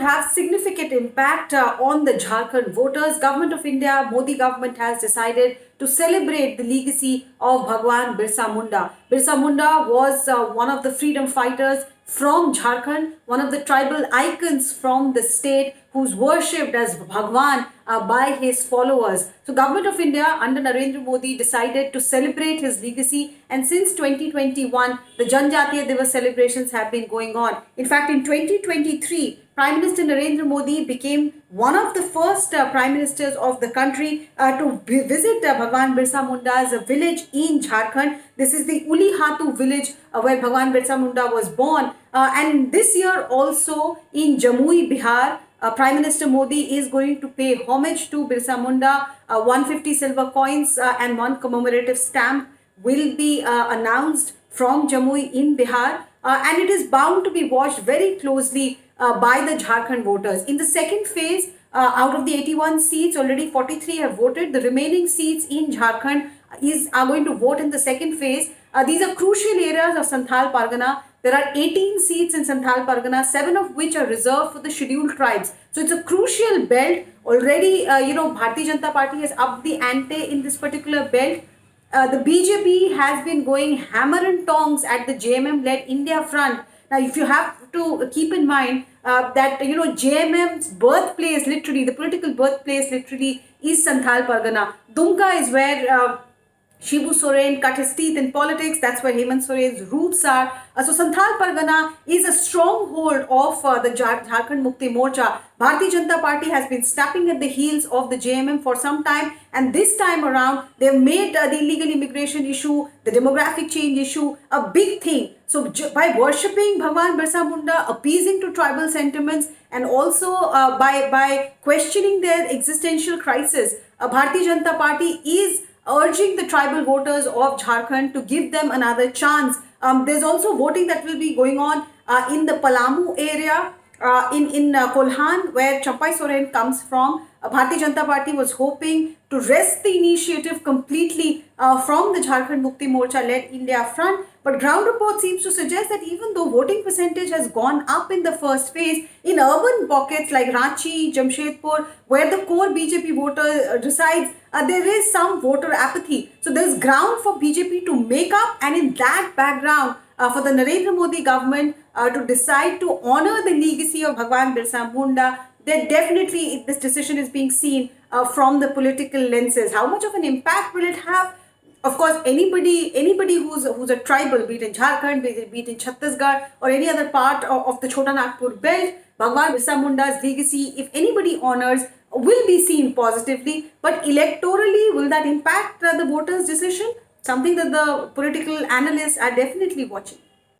have significant impact on the Jharkhand voters. Government of India, Modi government has decided to celebrate the legacy of Bhagwan Birsa Munda. Birsa Munda was one of the freedom fighters from Jharkhand, one of the tribal icons from the state who's worshipped as Bhagwan by his followers. So Government of India under Narendra Modi decided to celebrate his legacy, and since 2021 the Janjatiya Divas celebrations have been going on. In fact, in 2023 Prime Minister Narendra Modi became one of the first Prime Ministers of the country to visit Bhagwan Birsa Munda's village in Jharkhand. This is the Uli Hatu village where Bhagwan Birsa Munda was born. And this year also in Jamui, Bihar, Prime Minister Modi is going to pay homage to Birsa Munda. 150 silver coins and one commemorative stamp will be announced from Jamui in Bihar. And it is bound to be watched very closely by the Jharkhand voters. In the second phase, out of the 81 seats, already 43 have voted. The remaining seats in Jharkhand are going to vote in the second phase. These are crucial areas of Santhal Pargana. There are 18 seats in Santhal Pargana, 7 of which are reserved for the scheduled tribes. So it's a crucial belt. Already, Bharatiya Janata Party has upped the ante in this particular belt. The BJP has been going hammer and tongs at the JMM-led India front. Now, if you have to keep in mind that, JMM's birthplace, literally, the political birthplace, literally, is Santhal Pargana. Dumka is where Shibu Soren cut his teeth in politics. That's where Hemant Soren's roots are. So Santhal Pargana is a stronghold of the Jharkhand Mukti Morcha. Bharatiya Janata Party has been snapping at the heels of the JMM for some time, and this time around they've made the illegal immigration issue, the demographic change issue, a big thing. So by worshipping Bhagwan Birsa Munda, appeasing to tribal sentiments, and also by questioning their existential crisis, Bharatiya Janata Party is urging the tribal voters of Jharkhand to give them another chance. There's also voting that will be going on in the Palamu area, in Kolhan, where Champai Soren comes from. Bharatiya Janata Party was hoping to wrest the initiative completely from the Jharkhand Mukti Morcha-led India front. But ground report seems to suggest that even though voting percentage has gone up in the first phase, in urban pockets like Ranchi, Jamshedpur, where the core BJP voter resides, there is some voter apathy. So there's ground for BJP to make up, and in that background, for the Narendra Modi government to decide to honor the legacy of Bhagwan Birsa Munda, that definitely this decision is being seen from the political lenses. How much of an impact will it have? Of course, anybody who's a tribal, be it in Jharkhand, be it in Chhattisgarh, or any other part of the Chota Nagpur belt, Bhagwan Birsa Munda's legacy, if anybody honors, will be seen positively. But electorally, will that impact the voters' decision? Something that the political analysts are definitely watching.